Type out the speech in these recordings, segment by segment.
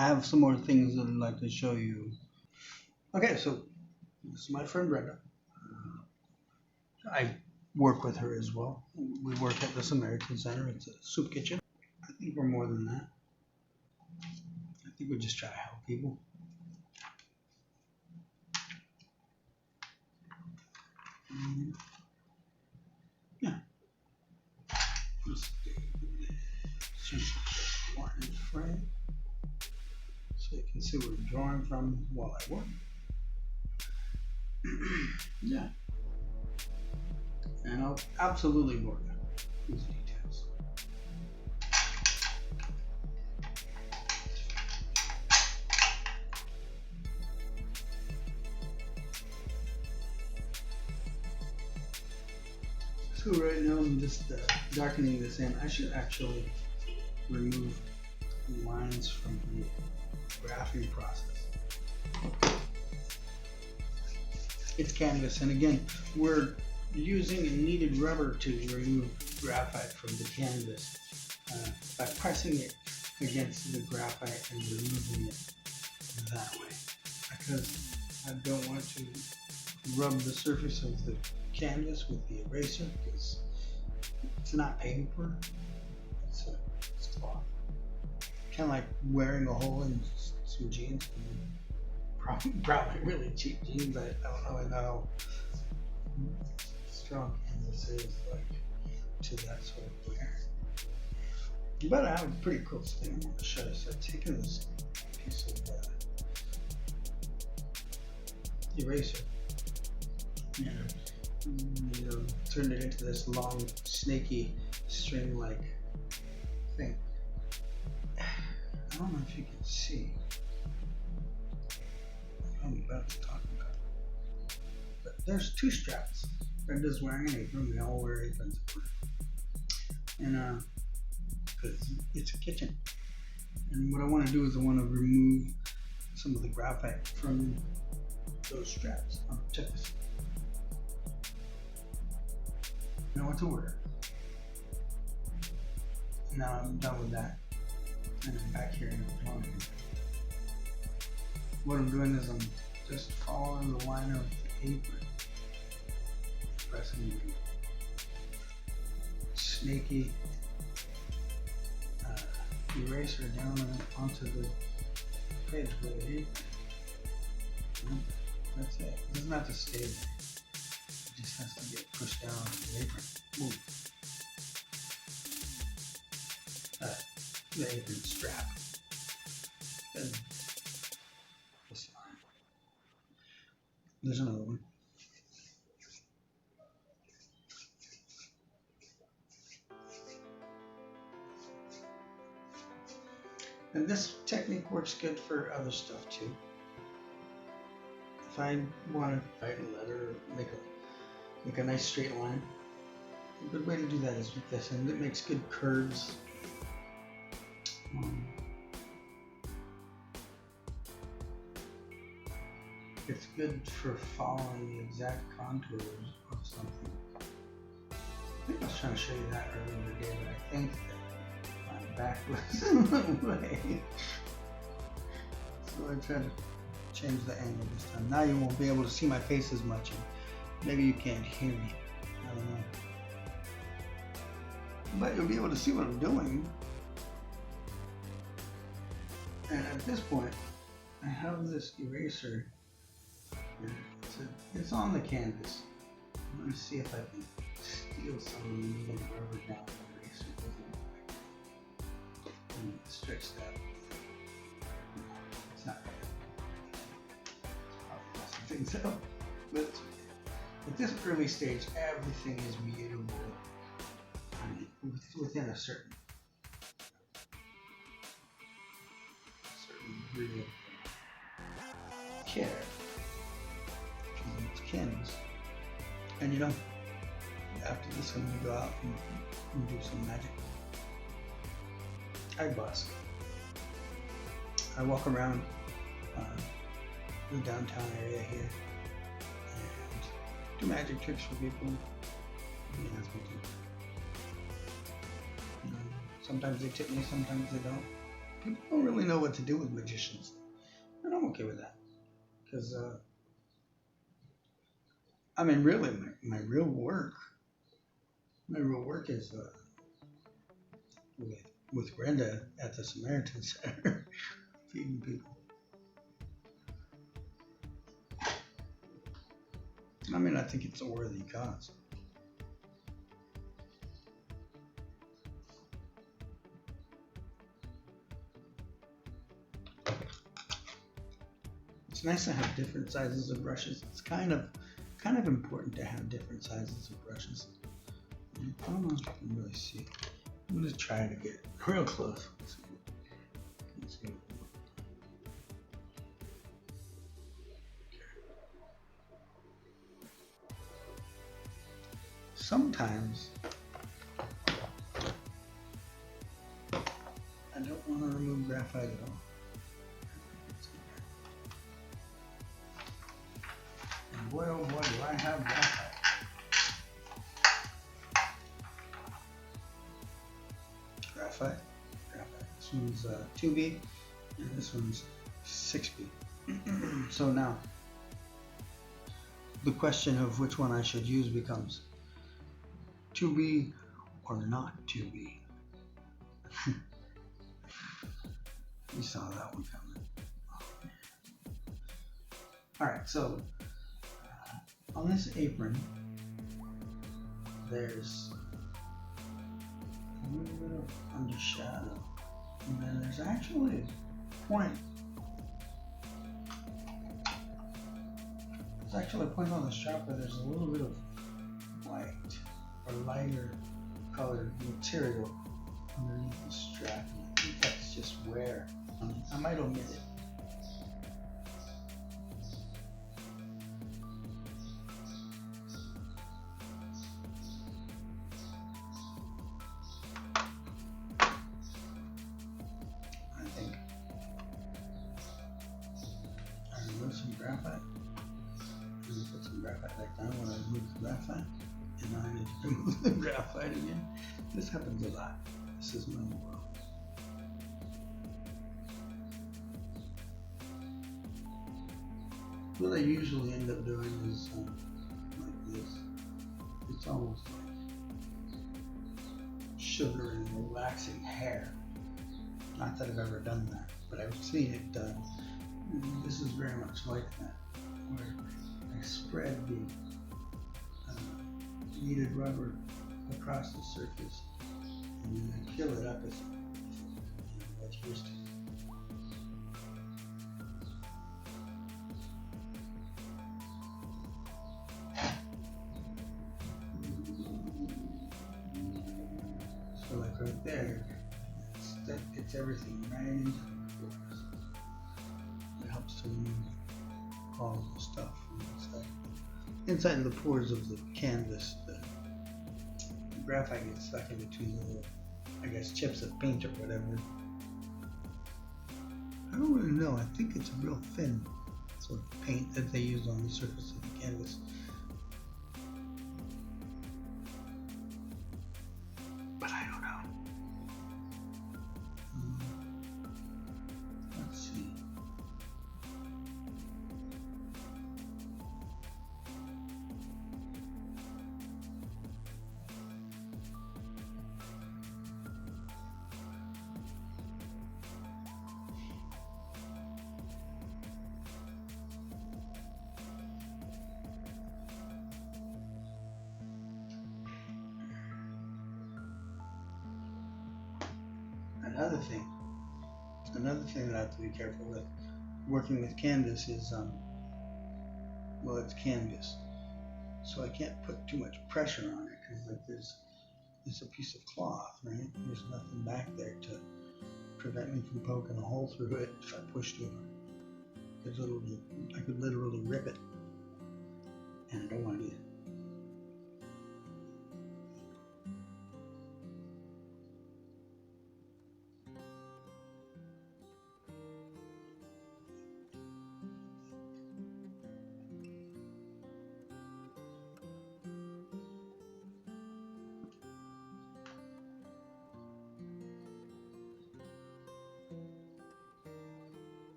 I have some more things that I'd like to show you. Okay, so this is my friend Brenda. I work with her as well. We work at the Samaritan Center. It's a soup kitchen. I think we're more than that. I think we just try to help people. Yeah. Just one in frame so you can see where we're drawing from while I work. Yeah. And I'll absolutely ignore these details. So right now I'm just darkening this in. I should actually remove lines from the graphing process. It's canvas, and again, we're using a kneaded rubber to remove graphite from the canvas by pressing it against the graphite and removing it that way, because I don't want to rub the surface of the canvas with the eraser, because it's not paper, it's cloth. Kind of like wearing a hole in some jeans. Probably really cheap jeans. I don't really know strong canvas is like to that sort of wear. But I have a pretty cool thing I want to show you. So I've taken this piece of eraser and turned it into this long, snaky, string-like thing. I don't know if you can see what I'm about to talk about. But there's two straps. Brenda's wearing an apron. We all wear aprons at work. And because it's a kitchen. And what I want to do is I want to remove some of the graphite from those straps. Check this. Now what to order. Now I'm done with that. And I'm back here in the drawing. What I'm doing is I'm just following the line of the apron. Pressing the snaky eraser down onto the page with the apron. That's it. It doesn't have to stay there. It just has to get pushed down on the apron. Move. The apron strap. And this line. There's another one. And this technique works good for other stuff too. If I want to write a letter or make a nice straight line, a good way to do that is with this, and it makes good curves. It's good for following the exact contours of something. I think I was trying to show you that earlier today, but I think that my back was in the way. So I tried to change the angle this time. Now you won't be able to see my face as much, and maybe you can't hear me. I don't know. But you'll be able to see what I'm doing. And at this point, I have this eraser. It's on the canvas. I'm going to see if I can steal some of the rubber down the eraser. And stretch that. It's not good. It's probably messing things up. But at this early stage, everything is mutable. I mean, within a certain degree of care. It's canvas. And after this I'm going to go out and do some magic. I bust. I walk around the downtown area here and do magic tricks for people. They ask me to. Sometimes they tip me, sometimes they don't. People don't really know what to do with magicians, and I'm okay with that because I mean, really, my real work is with Brenda at the Samaritan Center, feeding people. I mean, I think it's a worthy cause. It's nice to have different sizes of brushes. It's kind of important to have different sizes of brushes. I don't know if you can really see. I'm gonna try to get real close. Let's see. Sometimes I don't want to remove graphite at all. And boy, oh boy, do I have graphite. Graphite. This one's 2B, and this one's 6B. So now, the question of which one I should use becomes 2B or not 2B. You saw that one coming. Alright, so on this apron, there's a little bit of undershadow, and then there's actually a point. There's actually a point on the strap where there's a little bit of white or lighter colored material underneath the strap. I think that's just wear. I might omit it. I think I remove some graphite. I'm going to put some graphite back down when I remove the graphite. And now I need to remove the graphite again. This happens a lot. This is my world. What I usually end up doing is like this. It's almost like sugar and relaxing hair. Not that I've ever done that, but I've seen it done. And this is very much like that, where I spread the kneaded rubber across the surface and then I fill it up with what's used to. So like right there, that gets everything right into the pores. It helps to remove all the stuff from inside of the pores of the canvas. The graphite gets stuck in between the little, I guess, chips of paint or whatever. I don't really know. I think it's a real thin sort of paint that they use on the surface of the canvas. But I don't know. Let's see. Another thing that I have to be careful with working with canvas is, well, it's canvas, so I can't put too much pressure on it because like there's a piece of cloth, right? There's nothing back there to prevent me from poking a hole through it if I push too hard. I could literally rip it, and I don't want to do that.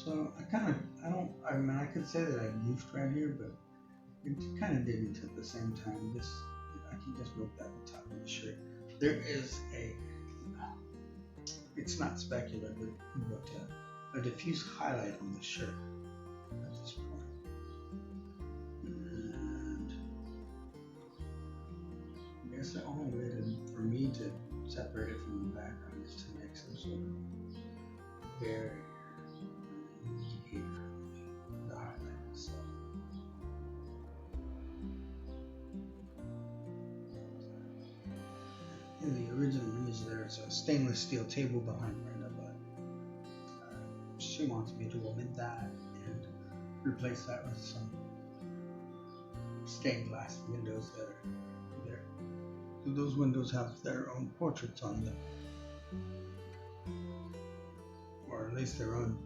So I mean, I could say that I goofed right here, but it kind of didn't at the same time. I can just move that on top of the shirt. There is it's not specular, but a diffuse highlight on the shirt at this point. And I guess the only way for me to separate it from the background is to make some sort of barrier indicator the highlight itself. In the original image, there's a stainless steel table behind Brenda, but she wants me to omit that and replace that with some stained glass windows that are there. Those windows have their own portraits on them, or at least their own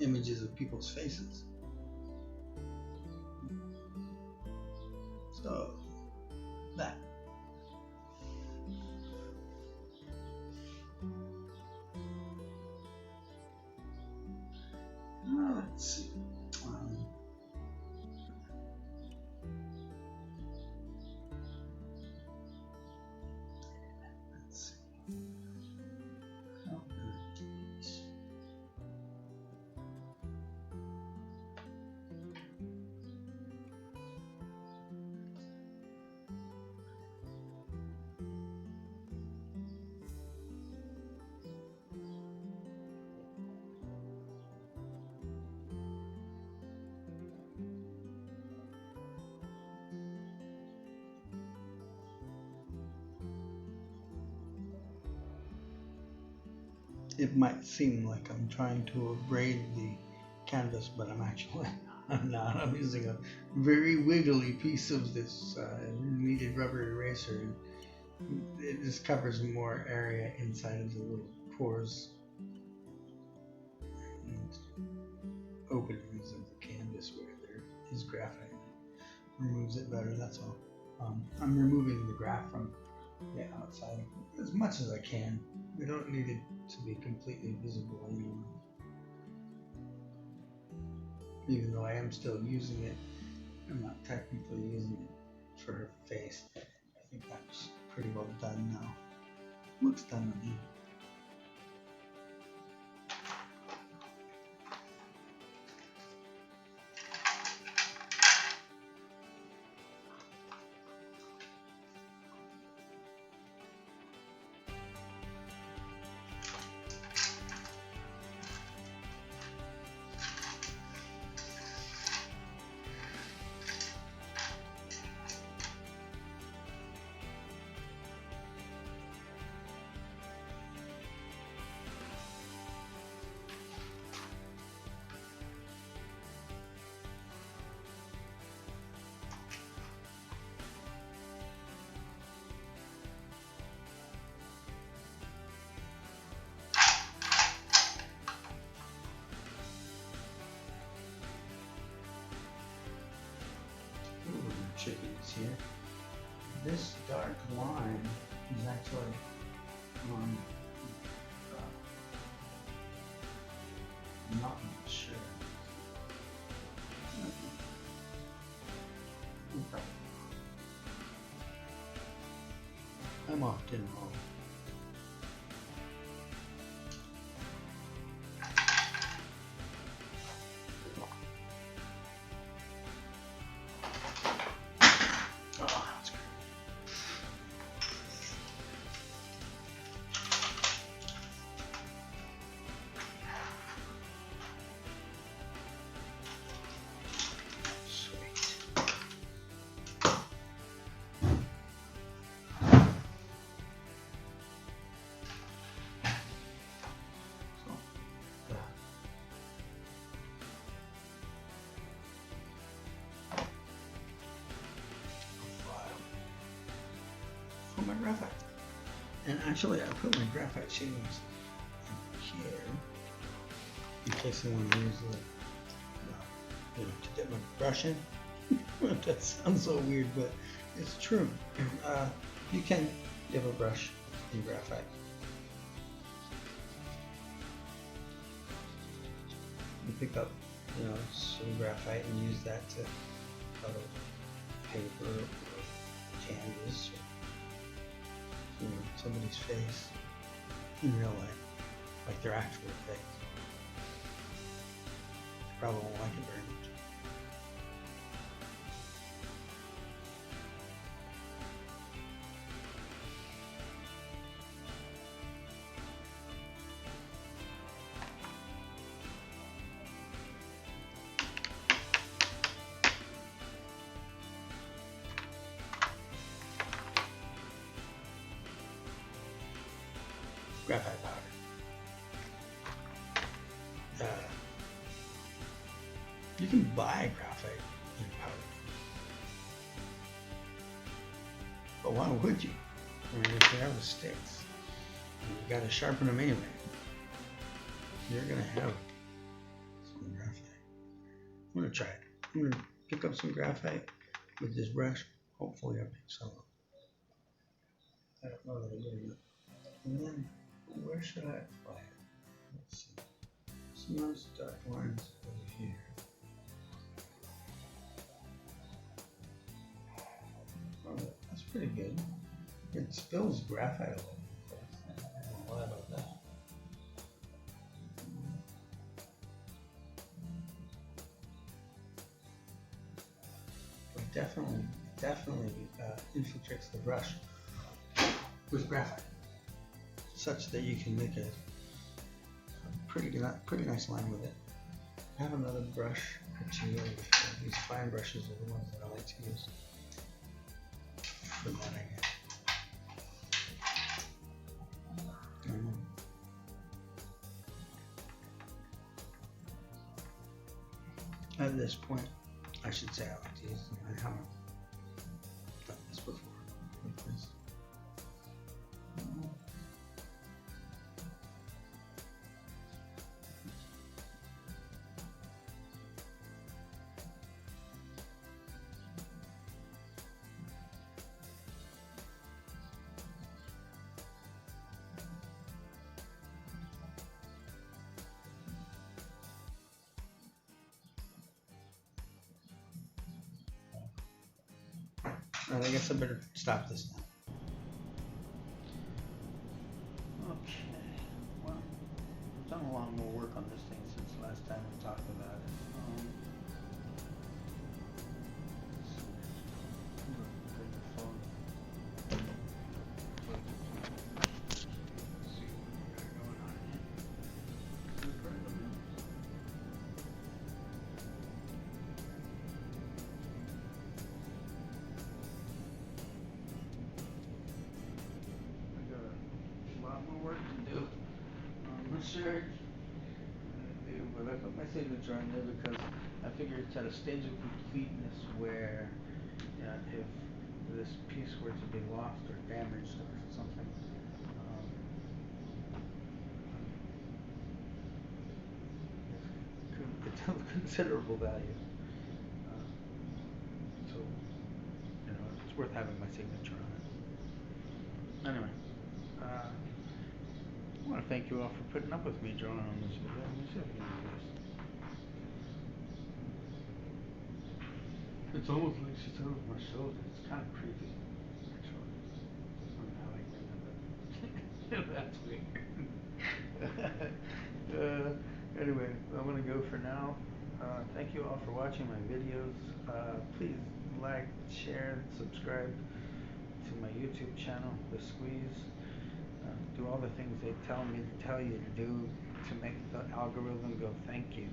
images of people's faces. So that. Let's see. It might seem like I'm trying to abrade the canvas, but I'm not. I'm using a very wiggly piece of this kneaded rubber eraser. It just covers more area inside of the little pores and openings of the canvas where there is graphite. Removes it better, that's all. I'm removing the graph from the outside as much as I can. We don't need it to be completely visible anymore. Even though I am still using it, I'm not technically using it for her face. I think that's pretty well done now. Looks done to me. Chickens here. This dark line is actually on not sure. I'm often wrong. My graphite, and actually I put my graphite shavings in here in case I want to use the, to dip my brush in. That sounds so weird, but it's true. You can dip a brush in graphite. You pick up, some graphite and use that to color paper or canvas or somebody's face in real life, like their actual face. They probably won't like it very much. Graphite powder. You can buy graphite in powder, but why would you? I mean, if you have the sticks, you gotta sharpen them anyway. You're gonna have some graphite. I'm gonna try it. I'm gonna pick up some graphite with this brush. Hopefully, I pick some up. I don't know that I did it. And then, where should I apply it? Let's see. Some nice dark lines over here. Oh, that's pretty good. It spills graphite a little bit. I don't know why about that. But definitely infiltrates the brush with graphite, such that you can make a pretty nice line with it. I have another brush or two over here. These fine brushes are the ones that I like to use for that, I guess. At this point, I should say I like to use them. I haven't done this before with this. I guess I better stop this now. Okay, well, I've done a lot more work on this thing since the last time we talked about it. Work to do on the shirt, but I put my signature on there because I figure it's at a stage of completeness where if this piece were to be lost or damaged or something, it's of considerable value. So it's worth having my signature on it. Anyway. I want to thank you all for putting up with me drawing on this video. Let me see if I can do this. It's almost like she's over my shoulder. It's kind of creepy, actually. I mean, I like that, but that's weird. Anyway, I'm going to go for now. Thank you all for watching my videos. Please like, share, subscribe to my YouTube channel, The Squeeze. Do all the things they tell me to tell you to do to make the algorithm go thank you.